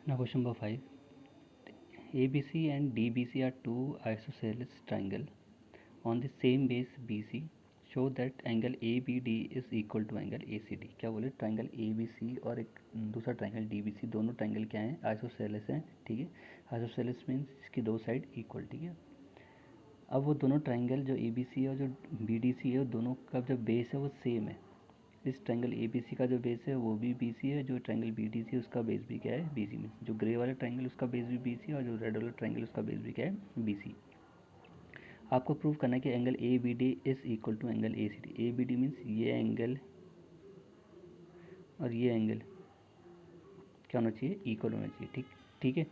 Now question number 5. ABC and DBC are two isosceles triangle on the same base BC. Show that angle ABD is equal to angle ACD. क्या बोले, triangle ABC और एक दूसरा triangle DBC, दोनों triangle क्या हैं, isosceles हैं. ठीक है, आइसोसेलेस मीन्स इसकी दो साइड इक्वल. ठीक है, अब वो दोनों ट्राइंगल जो ABC है और जो BDC है, दोनों का जो बेस है वो सेम है. इस ट्रायंगल ABC का जो बेस है वो भी BC है, जो ट्रायंगल BDC है उसका बेस भी क्या है, BC में. जो ग्रे वाला ट्रायंगल उसका बेस भी BC है और जो रेड वाला ट्रायंगल उसका बेस भी क्या है, BC. आपको प्रूव करना है कि angle ABD is equal to angle ACD. ABD means ये एंगल और ये एंगल क्या होना चाहिए, इक्वल होना चाहिए. ठीक ठीक है.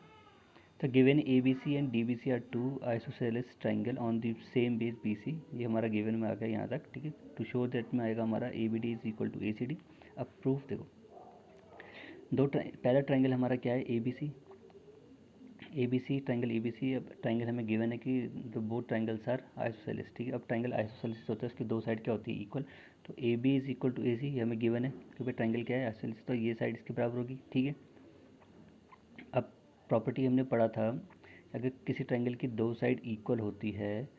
तो given ABC and DBC are two isosceles triangle on the same base BC. ये हमारा गिवन में आ गया यहाँ तक. ठीक है, टू शो दैट में आएगा हमारा ABD is equal to ACD. अब प्रूफ देखो, पहला ट्राइंगल हमारा क्या है, ABC. ABC triangle ABC. अब ट्राइंगल हमें गिवन है कि the both triangles are isosceles. ठीक है, अब ट्राइंगल आइसोसेलेस होता है, उसकी दो साइड क्या होती है, इक्वल. तो AB is equal to AC, ये हमें गिवन है क्योंकि ट्राइंगल क्या है, आइसोसेलेस. तो ये साइड इसके बराबर होगी. ठीक है, अब प्रॉपर्टी हमने पढ़ा था, अगर किसी ट्राइंगल की दो साइड इक्वल होती है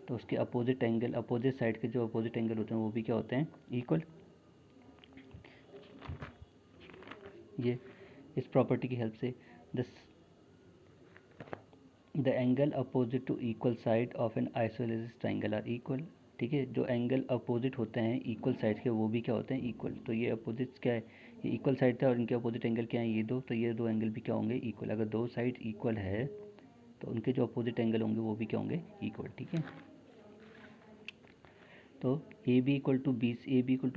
तो उसके अपोजिट एंगल, अपोजिट साइड के जो अपोजिट एंगल होते हैं वो भी क्या होते हैं, इक्वल. ये इस प्रॉपर्टी की हेल्प से the angle opposite to equal side of an isosceles triangle are equal. ठीक है, जो एंगल अपोजिट होते हैं इक्वल साइड के वो भी क्या होते हैं, इक्वल. तो ये अपोजिट क्या है, ये इक्वल साइड था और इनके अपोजिट एंगल क्या है, ये दो. तो ये दो एंगल भी क्या होंगे, इक्वल. अगर दो साइड इक्वल है तो उनके जो अपोजिट एंगल होंगे वो भी क्या होंगे, इक्वल. ठीक है, तो AB equal to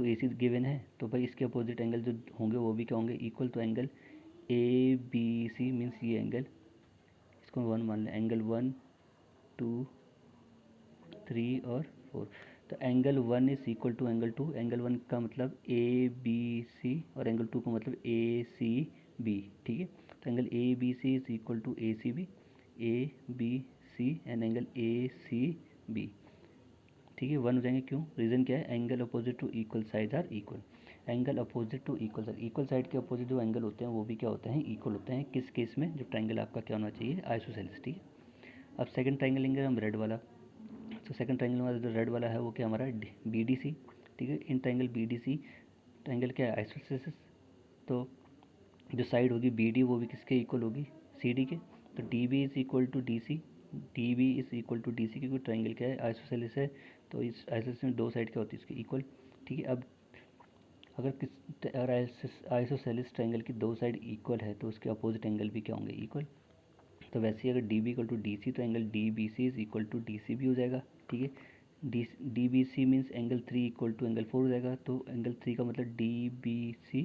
AC given है, तो भाई इसके अपोजिट एंगल जो होंगे वो भी क्या होंगे, इक्वल. तो एंगल ABC मीन्स ये एंगल, इसको 1 मान लें, एंगल 1 2 3 और 4. तो angle 1 is equal to angle 2. Angle 1 का मतलब ABC और एंगल 2 का मतलब ACB. ठीक है, तो angle ABC is equal to ACB, ABC and angle ACB. ठीक है, 1 हो जाएंगे, क्यों, रीज़न क्या है, angle opposite to equal side are equal. Angle opposite to equal side, equal side के अपोजिट जो एंगल होते हैं वो भी क्या होते हैं, इक्वल होते हैं. किस केस में, जो ट्राइंगल आपका क्या होना चाहिए, आइसोसेलेस. ठीक है, अब सेकंड ट्राइंगल लेंगे हम, रेड वाला. तो सेकंड ट्राइंगल हमारा जो रेड वाला है वो क्या हमारा BDC. ठीक है, इन ट्राइंगल BDC ट्राइंगल क्या है, आइसोसेलेस. तो जो साइड होगी BD वो भी किसके इक्वल होगी, CD के. तो DB is equal to DC, DB is equal to DC, क्योंकि ट्राइंगल क्या है, आइसोसेलेस है. तो इस आइसोसेलेस में दो साइड क्या होती है, इसकी इक्वल. ठीक है, अब अगर आइसोसेलेस ट्राइंगल की दो साइड इक्वल है तो उसके अपोजिट एंगल भी क्या होंगे, इक्वल. तो वैसे ही अगर DB इक्वल टू DC तो angle DBC is equal to DC भी हो जाएगा. ठीक है, DBC means angle 3 equal to angle 4 हो जाएगा. तो एंगल 3 का मतलब DBC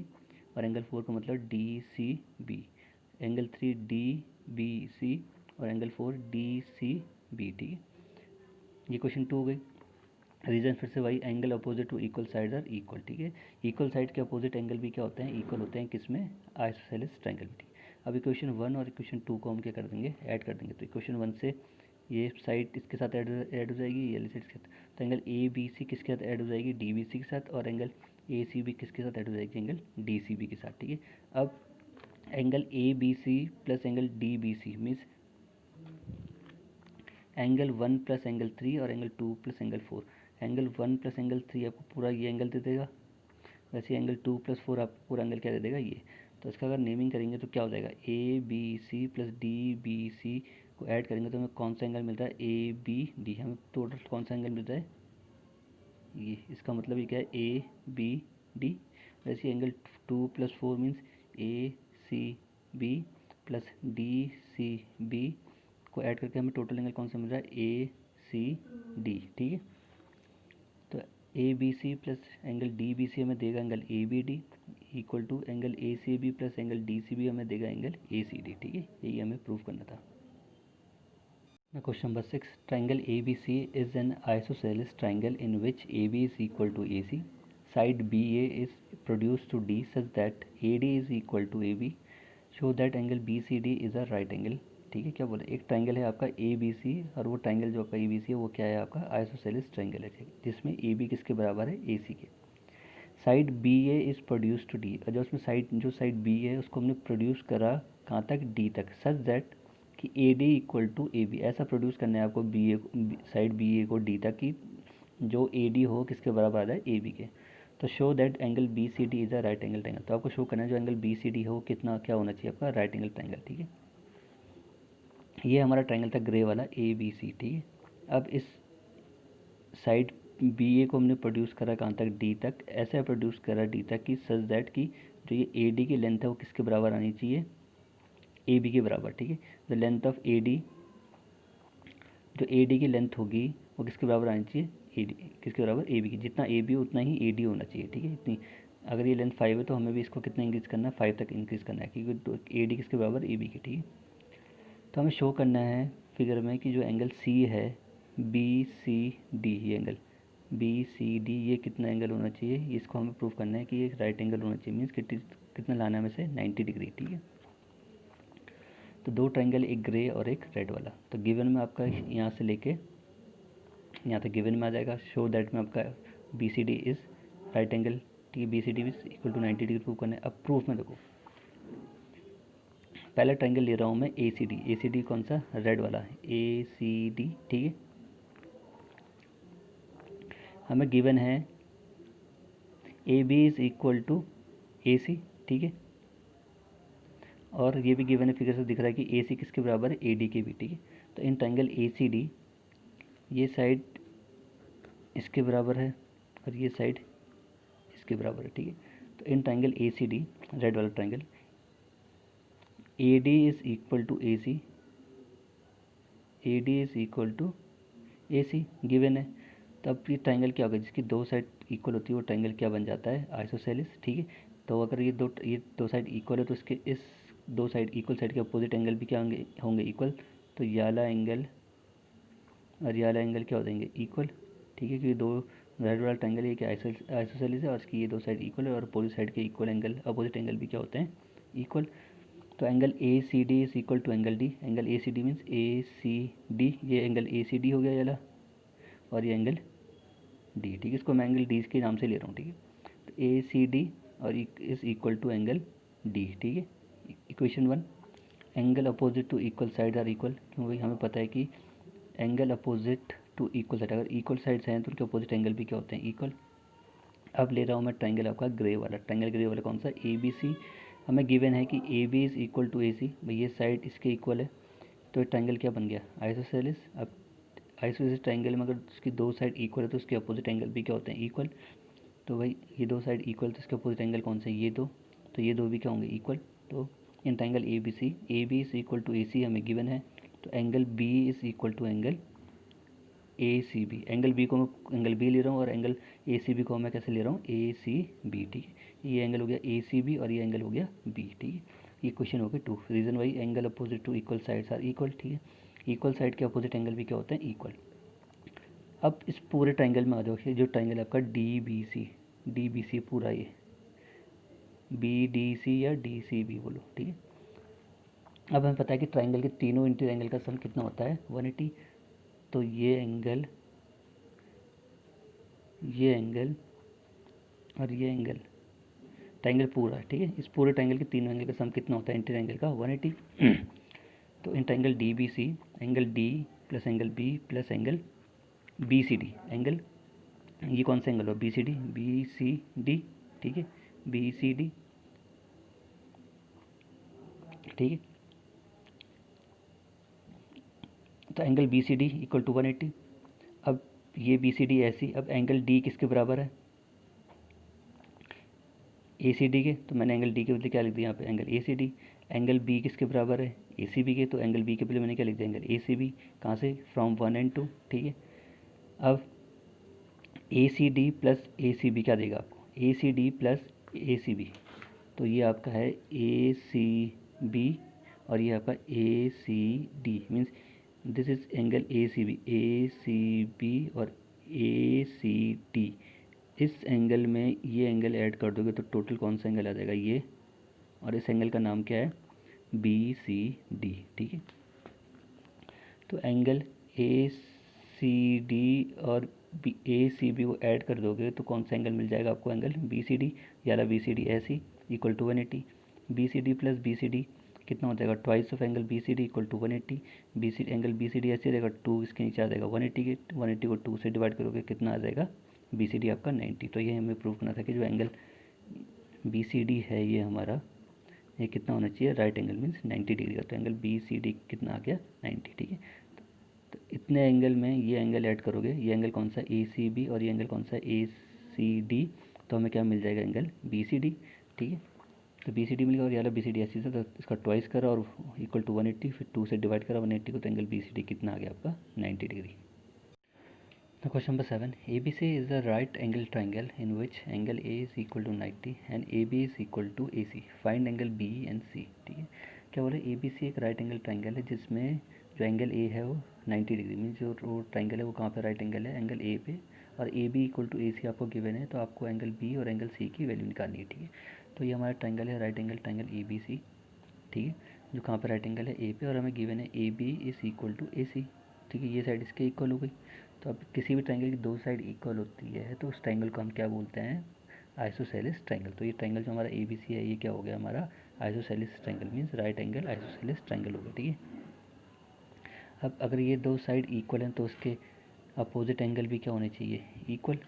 और एंगल 4 का मतलब DCB. एंगल 3 DBC और एंगल 4 DCB. ठीक है, ये क्वेश्चन 2 हो गई. रीजन फिर से वही, angle opposite to equal side are equal. ठीक है, इक्वल साइड के अपोजिट एंगल भी क्या होते हैं, इक्वल होते हैं. किस में, आइसोसेलेस ट्राइंगल में. ठीक, अब इक्वेशन 1 और इक्वेशन 2 को हम क्या कर देंगे, ऐड कर देंगे. तो इक्वेशन 1 से ये साइड इसके साथ ऐड हो जाएगी, ये वाली साइड के साथ. तो एंगल ABC किसके साथ ऐड हो जाएगी, DBC के साथ. और एंगल ACB किसके साथ ऐड हो जाएगी, एंगल DCB के साथ. ठीक है, अब angle ABC plus angle DBC means angle 1 plus angle 3 और angle 2 plus angle 4. Angle 1 plus angle 3 आपको पूरा ये एंगल दे देगा, वैसे एंगल 2 प्लस 4 आपको पूरा एंगल क्या दे देगा, ये. तो इसका अगर नेमिंग करेंगे तो क्या हो जाएगा, ABC प्लस DBC को ऐड करेंगे तो हमें कौन सा एंगल मिलता है, ABD. हमें टोटल कौन सा एंगल मिलता है, ये. इसका मतलब ये क्या है, ABD. वैसे angle 2 plus 4 means ACB plus DCB को ऐड करके हमें टोटल एंगल कौन सा मिल रहा है, ACD. ठीक है, तो ABC प्लस एंगल DBC हमें देगा angle ABD equal to angle ACB plus angle DCB हमें देगा एंगल ACD. ठीक है, यही हमें प्रूव करना था. Question number 6. Triangle ABC is an isosceles triangle in which AB is equal to AC. Side BA is produced to D such that AD is equal to AB. Show that angle BCD is a right angle. ठीक है, क्या बोला, एक triangle है आपका ABC और वो triangle जो आपका ABC है वो क्या है, आपका आइसोसेलेस ट्राइंगल है. जिसमें AB किसके बराबर है, AC के. Side B A is produce to D, और जो साइड बी है उसको हमने प्रोड्यूस करा कहाँ तक, डी तक, सच दैट कि A D equal to A B, ऐसा प्रोड्यूस करना है आपको B A, side B A को डी तक कि जो ए डी हो किसके बराबर आ जाए, ए बी के। तो show that angle B C D is a right angle triangle, तो आपको शो करना है जो एंगल बी सी डी हो कितना क्या होना चाहिए आपका, राइट एंगल ट्रायंगल। ठीक है, ये हमारा ट्रायंगल था ग्रे वाला ए बी सी। ठीक है, अब इस साइड बी ए को हमने प्रोड्यूस करा कहाँ तक, डी तक, ऐसा प्रोड्यूस करा डी तक कि सच दैट कि जो ये ए डी की लेंथ है वो किसके बराबर आनी चाहिए, ए बी के बराबर। ठीक है, the length of A D, जो ए डी की लेंथ होगी वो किसके बराबर आनी चाहिए, ए डी किसके बराबर, ए बी की, जितना ए बी उतना ही ए डी होना चाहिए। ठीक है, इतनी, अगर ये लेंथ 5 है तो हमें भी इसको कितना इंक्रीज़ करना है, 5 तक इंक्रीज़ करना है, क्योंकि ए डी किसके बराबर, ए बी की। ठीक है, तो हमें शो करना है फिगर में कि जो एंगल सी है, बी सी डी, ये एंगल बी सी डी ये कितना एंगल होना चाहिए, इसको हमें प्रूव करना है कि ये राइट एंगल होना चाहिए, मीन्स कितना लाना है हमें से, 90 डिग्री। ठीक है, तो दो ट्रायंगल, एक ग्रे और एक रेड वाला, तो गिवन में आपका यहाँ से लेके यहाँ तक गिवन में आ जाएगा। शो दैट में आपका B C D is right angle, ठीक है, B C D is equal to 90 degree prove करना है। अब प्रूफ में देखो, पहला ट्रायंगल ले रहा हूँ मैं ए सी डी कौन सा, रेड वाला, ए सी डी। ठीक है, हमें गिवन है A B is equal to A C. ठीक है, और ये भी गिवन है, फिगर से दिख रहा है कि ए सी किसके बराबर है, ए डी के भी। ठीक है, तो in triangle A C D, ये साइड इसके बराबर है और ये साइड इसके बराबर है। ठीक है, तो in triangle A C D, red वाला triangle, A D is equal to A C, A D is equal to A C given है। तो अब ये ट्रायंगल क्या होगा, जिसकी दो साइड इक्वल होती है वो ट्रायंगल क्या बन जाता है, आइसोसेलिस। ठीक है, तो अगर ये दो साइड इक्वल है तो इसके इस दो साइड इक्वल साइड के अपोजिट एंगल भी क्या होंगे इक्वल, तो ये वाला एंगल और ये वाला एंगल क्या हो जाएंगे, इक्वल। ठीक है, क्योंकि दो रेड वाला ट्रायंगल ये क्या आइसोसेलिस है और इसकी ये दो साइड इक्वल है, और अपोजिट साइड के इक्वल एंगल, अपोजिट एंगल भी क्या होते हैं, इक्वल। तो angle A C D is equal to angle D, angle A C D means A C D, ये एंगल ए सी डी हो गया ये वाला, और ये एंगल डी। ठीक है, इसको मैं एंगल डी के नाम से ले रहा हूँ। ठीक है, तो ए सी डी और is equal to angle D. ठीक है, equation 1, angle opposite to equal side are equal, क्योंकि हमें पता है कि angle opposite to equal side, अगर इक्वल साइड्स हैं तो उनके अपोजिट एंगल भी क्या होते हैं, इक्वल। अब ले रहा हूँ मैं ट्रायंगल आपका ग्रे वाला, ट्रायंगल ग्रे वाला कौन सा, ए बी सी। हमें गिवन है कि A B is equal to A C, भाई ये साइड इसके इक्वल है, तो ट्रायंगल क्या बन गया, आइसोसेलिस। अब आइसोसेलिस ट्रायंगल में अगर उसकी दो साइड इक्वल है तो उसके अपोजिट एंगल भी क्या होते हैं, इक्वल। तो भाई ये दो साइड इक्वल, तो इसके अपोजिट एंगल कौन से, ये दो, तो ये दो भी क्या होंगे, इक्वल। तो in triangle A B C, A B is equal to A C हमें गिवन है, तो angle B is equal to angle A C B, angle B को मैं एंगल बी ले रहा हूँ और एंगल ए सी बी को मैं कैसे ले रहा हूँ, ए सी बी। ठीक है, ये एंगल हो गया ए सी बी और ये एंगल हो गया बी। ठीक है, ये क्वेश्चन हो गया 2, reason why angle opposite to equal sides are equal. ठीक है, इक्वल साइड के अपोजिट एंगल भी क्या होते हैं, इक्वल। अब इस पूरे ट्रायंगल में आ जाओ, जो ट्रायंगल आपका डी बी सी पूरा, ये बी डी सी या डी सी बी बोलो। ठीक है, अब हमें पता है कि ट्रायंगल के तीनों इंटीरियर एंगल का सम कितना होता है, 180। तो ये एंगल और ये एंगल, ट्रायंगल पूरा। ठीक है, इस पूरे ट्रायंगल के तीनों एंगल का सम कितना होता है, इंटीरियर एंगल का 180। तो in triangle D B C, angle D plus angle B plus angle B C D, angle ये कौन सा एंगल हो, बी सी डी। ठीक है, बी सी डी। ठीक है, तो angle B C D equal to 180। अब ये बी सी डी ऐसी, अब एंगल डी किसके बराबर है, ए सी डी के, तो मैंने एंगल डी के बदले क्या लिख दिया यहाँ पे, angle A C D. Angle B किसके बराबर है, ए सी बी के, तो एंगल बी के बदले मैंने क्या लिख दिया, एंगल ए सी बी, कहाँ से, फ्रॉम 1 and 2। ठीक है, अब ए सी डी प्लस ए सी बी क्या देगा आपको, ए सी डी प्लस ए सी बी, तो ये आपका है ए सी बी और ये आपका A C D, means this is angle A C B और ए सी डी। इस एंगल में ये एंगल ऐड कर दोगे तो टोटल कौन सा एंगल आ जाएगा, ये, और इस एंगल का नाम क्या है, बी सी डी। ठीक है, तो एंगल ए सी डी और ए सी बी को ऐड कर दोगे तो कौन सा एंगल मिल जाएगा आपको, एंगल बी सी डी, या बी सी डी ऐसी equal to 180। B C D plus B C D कितना हो जाएगा, twice of angle B C D equal to 180। B C angle B C D ऐसे रहेगा, 2 इसके नीचे आ जाएगा 180 के, 180 को 2 से डिवाइड करोगे कितना आ जाएगा, बी सी डी आपका 90। तो ये हमें प्रूव करना था कि जो एंगल बी सी डी है ये हमारा, ये कितना होना चाहिए, राइट एंगल मीन्स 90 डिग्री का। तो एंगल बी सी डी कितना आ गया, 90, ठीक है। तो इतने एंगल में ये एंगल ऐड करोगे, ये एंगल कौन सा, ए सी बी, और ये एंगल कौन सा, ए सी डी, तो हमें क्या मिल जाएगा, एंगल बी सी डी, ठीक है। तो बी सी डी मिल गया, और ये बी सी डी ऐसी था, तो इसका ट्वाइस करा और इक्वल टू 180, फिर 2 से डिवाइड करा 180 को, तो एंगल बी सी डी कितना आ गया आपका, 90 degree. Now question number 7. ABC is a right angle triangle in which angle A is equal to 90 and AB is equal to AC. Find angle B and C. ठीक है, क्या बोले, ABC एक right angle triangle है जिसमें जो angle A है वो 90 डिग्री, मीन जो ट्राइंगल है वो कहाँ पे राइट एंगल है, एंगल A पे, और AB इक्वल टू AC आपको गिवन है, तो आपको एंगल B और एंगल C की वैल्यू निकालनी है, ठीक है। तो ये हमारा ट्राइंगल है, राइट एंगल ट्राइंगल ABC, ठीक है, जो कहाँ पर राइट एंगल है A पे, और हमें गिवन है AB is equal to AC, ठीक है। ये साइड इसके इक्वल हो गई। तो अब किसी भी ट्राइंगल की दो साइड इक्वल होती है तो उस ट्राइंगल को हम क्या बोलते हैं, आइसोसेलेस ट्राइंगल। तो ये ट्राइंगल जो हमारा ABC है ये क्या हो गया हमारा, isosceles triangle, means right angle isosceles triangle हो गया, ठीक है। अब अगर ये दो साइड इक्वल हैं तो उसके अपोजिट एंगल भी क्या होने चाहिए, इक्वल।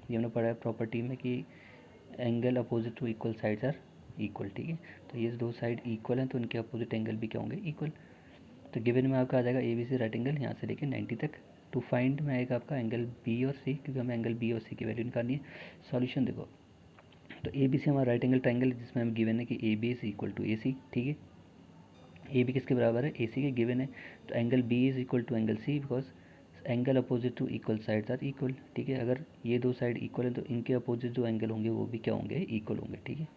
ये हमने पढ़ा है प्रॉपर्टी में कि angle opposite to equal sides are equal, ठीक है। तो ये दो साइड इक्वल हैं तो उनके अपोजिट एंगल भी क्या होंगे, इक्वल। तो गिवन में आपका आ जाएगा ABC राइट एंगल यहाँ से लेके 90 तक। टू फाइंड में आएगा आपका एंगल बी और सी, क्योंकि हमें एंगल बी और सी की वैल्यू निकालनी है। सॉल्यूशन देखो, तो ABC हमारा राइट एंगल ट्राइंगल जिसमें हमें गिवन है कि AB is equal to AC, ठीक है। AB किसके बराबर है, AC के गिवन है। तो angle B is equal to angle C, because angle opposite to equal sides are equal, ठीक है। अगर ये दो साइड इक्वल है तो इनके अपोजिट जो एंगल होंगे वो भी क्या होंगे, इक्वल होंगे, ठीक है।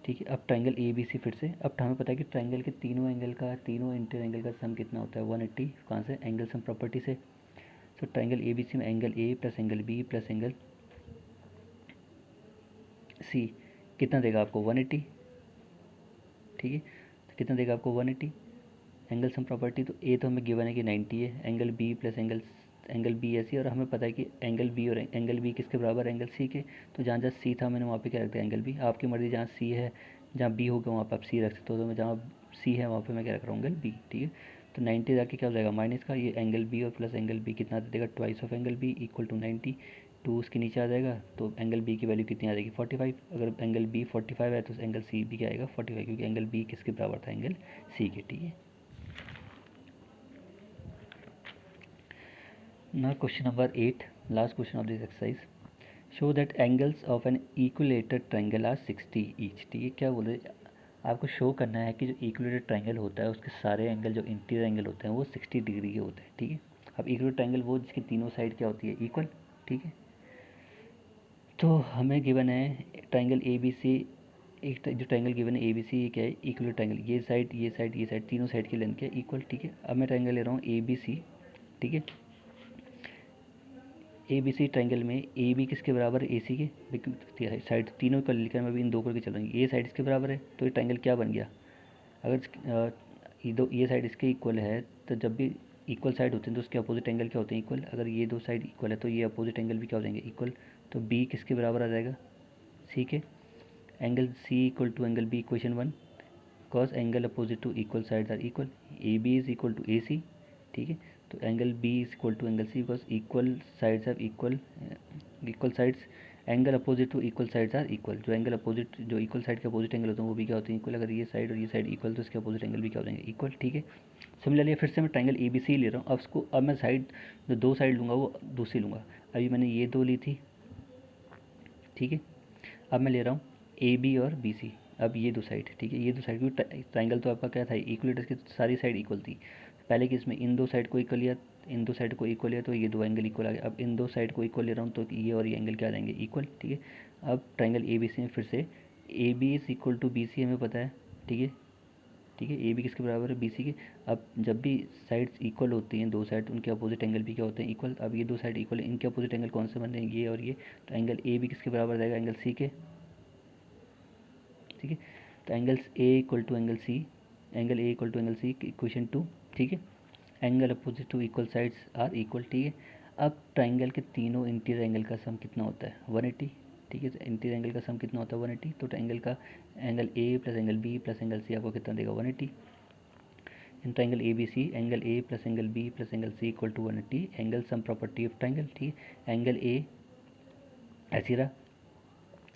ठीक है, अब ट्राइंगल ABC फिर से, अब हमें पता है कि ट्राइंगल के तीनों एंगल का, तीनों इंटर एंगल का सम कितना होता है, 180। कहाँ से, एंगल सम प्रॉपर्टी से। तो ट्राइंगल ABC में angle A plus angle B plus angle C कितना देगा आपको, 180, ठीक है। तो कितना देगा आपको, 180। एंगल सम प्रॉपर्टी, तो A तो हमें गिवन है कि 90 है, angle B plus angle B ऐसी, और हमें पता है कि एंगल B और एंगल B किसके बराबर है, एंगल C के। तो जहाँ जहाँ C था मैंने वहाँ पे क्या रख दिया, एंगल B। आपकी मर्ज़ी, जहाँ C है, जहाँ B होगा वहाँ पर आप C रख सकते हो, तो मैं जहाँ C है वहाँ पे मैं क्या रख रहा हूँ, एंगल B, ठीक है। तो 90 जाके क्या हो जाएगा, माइनस का, ये एंगल B और प्लस एंगल B कितना देगा, twice of angle B equal to 90। 2 उसके नीचे आ जाएगा, तो एंगल B की वैल्यू कितनी आ जाएगी, 45। अगर एंगल B 45 है तो एंगल C भी क्या आएगा, 45, क्योंकि एंगल B किसके बराबर था, एंगल C के, ठीक है। Now question number 8, last question of this exercise. Show that angles of an equilateral triangle are 60 each, ठीक है। क्या बोल रहे, आपको शो करना है कि जो इक्विलेटरल ट्राइंगल होता है उसके सारे एंगल जो इंटीरियर एंगल होते हैं वो 60 डिग्री के होते हैं, ठीक है। अब इक्विलेटरल ट्राइंगल वो जिसकी तीनों साइड क्या होती है, इक्वल, ठीक है। तो हमें गिवन है ट्राइंगल ABC, एक जो ट्राइंगल गिवन है ABC ये क्या है, इक्विलेटरल ट्राइंगल, ये साइड ये साइड ये साइड तीनों साइड की लेंथ क्या है, इक्वल, ठीक है। अब मैं ट्राइंगल ले रहा हूँ ABC, ठीक है। ABC ट्राइंगल में AB किसके बराबर है, AC के, साइड तीनों का लिखा है, मैं भी इन दो करके चल रहा हूँ, ये साइड इसके बराबर है, तो ये ट्राइंगल क्या बन गया। अगर ये साइड इसके इक्वल है, तो जब भी इक्वल साइड होते हैं तो उसके अपोजिट एंगल क्या होते हैं, इक्वल। अगर ये दो साइड इक्वल है तो ये अपोजिट एंगल भी क्या हो जाएंगे, इक्वल। तो B किसके बराबर आ जाएगा, C के। Angle C equal to angle B, equation 1, cos angle opposite to equal sides are equal, AB is equal to AC, ठीक है। तो angle B is equal to angle C, because equal sides are equal sides, angle opposite to equal sides are equal. जो angle opposite, जो equal side के opposite angle होते हैं वो भी क्या होते हैं, इक्वल। अगर ये साइड और ये साइड इक्वल तो इसके अपोजिट एंगल भी क्या हो जाएंगे, इक्वल, ठीक है। सिमिलरली फिर से मैं ट्राइंगल ABC ले रहा हूँ, अब मैं साइड जो दो साइड लूँगा वो दूसरी लूँगा। अभी मैंने ये दो ली थी, ठीक है। अब मैं ले रहा हूँ AB और BC, अब ये दो साइड, ठीक है। ये दो साइड, क्योंकि ट्राइंगल तो आपका क्या था, इक्वलेटर्स की सारी साइड इक्वल थी। पहले केस में इन दो साइड को इक्वल लिया, इन दो साइड को इक्वल लिया तो ये दो एंगल इक्वल आ गया। अब इन दो साइड को इक्वल ले रहा हूँ तो ये और ये एंगल क्या आ जाएंगे, इक्वल, ठीक है। अब ट्राइंगल ABC में फिर से AB is equal to BC हमें पता है, ठीक है, ठीक है। AB किसके बराबर है, BC के। अब जब भी साइड्स इक्वल होती हैं, दो साइड, उनके अपोजिट एंगल भी क्या होते हैं, इक्वल। अब ये दो साइड इक्वल है, इनके अपोजिट एंगल कौन से बन रहे हैं, ये और ये। तो एंगल AB किसके बराबर जाएगा, एंगल C के, ठीक है। तो angles A equal to angle C, angle A equal to angle C, equation 2, ठीक है। Angle opposite to equal sides are equal, ठीक है। अब ट्राइंगल के तीनों इंटीरियर एंगल का सम कितना होता है 180। ठीक है, इंटीरियर एंगल का सम कितना होता है 180। तो ट्राइंगल का angle A plus angle B plus angle C आपको कितना देगा 180। In triangle A B C angle A plus angle B plus angle C equal to 180 angle sum property of triangle. ठीक है, एंगल ए ऐसी रहा,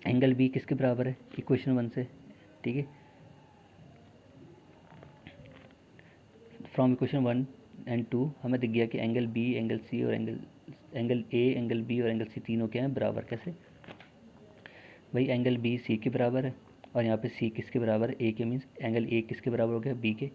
angle B किसके बराबर है इक्वेशन 1 से। ठीक है, फ्रॉम इक्वेशन 1 एंड 2 हमें दिख गया कि एंगल बी एंगल सी और एंगल ए एंगल बी और एंगल सी तीनों क्या हैं बराबर। कैसे भाई, एंगल बी सी के बराबर है और यहाँ पे सी किसके बराबर है ए के, मीन्स एंगल ए किसके बराबर हो गया बी के।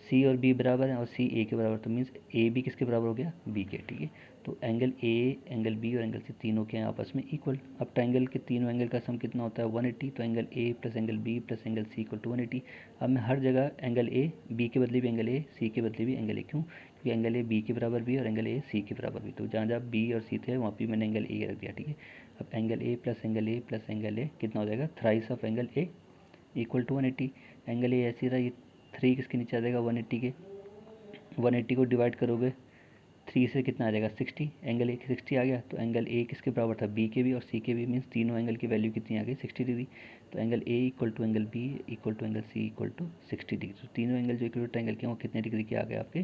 सी और बी बराबर है और सी ए के बराबर, तो मीन्स ए बी किसके बराबर हो गया बी के। ठीक है, तो एंगल ए एंगल बी और एंगल सी तीनों के हैं आपस में इक्वल। अब ट्राइंगल के तीनों एंगल का सम कितना होता है 180। तो angle A plus angle B plus angle C equal to 180। अब मैं हर जगह एंगल ए बी के बदले भी एंगल ए सी के बदले भी एंगल ए, क्यों, क्योंकि एंगल ए बी के बराबर भी और एंगल ए सी के बराबर भी, तो जहाँ जहाँ बी और सी थे वहाँ पर मैंने एंगल ए रख दिया। ठीक है, अब angle A plus angle A plus angle A कितना हो जाएगा thrice of angle A equal to 180। Angle A ऐसी रहा, ये 3 किसके नीचे आ जाएगा 180 के। 180 को डिवाइड करोगे 3 से कितना आ जाएगा 60, एंगल ए की 60 आ गया। तो एंगल ए किसके बराबर था बी के भी और सी के भी, मीन्स तीनों एंगल की वैल्यू कितनी आ गई 60 डिग्री। तो angle A equal to angle B equal to angle C equal to 60 degree. तो तीनों एंगल जो इक्वल एंगल के वो कितने डिग्री के आ गए आपके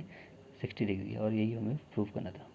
60 डिग्री, और यही हमें प्रूव करना था।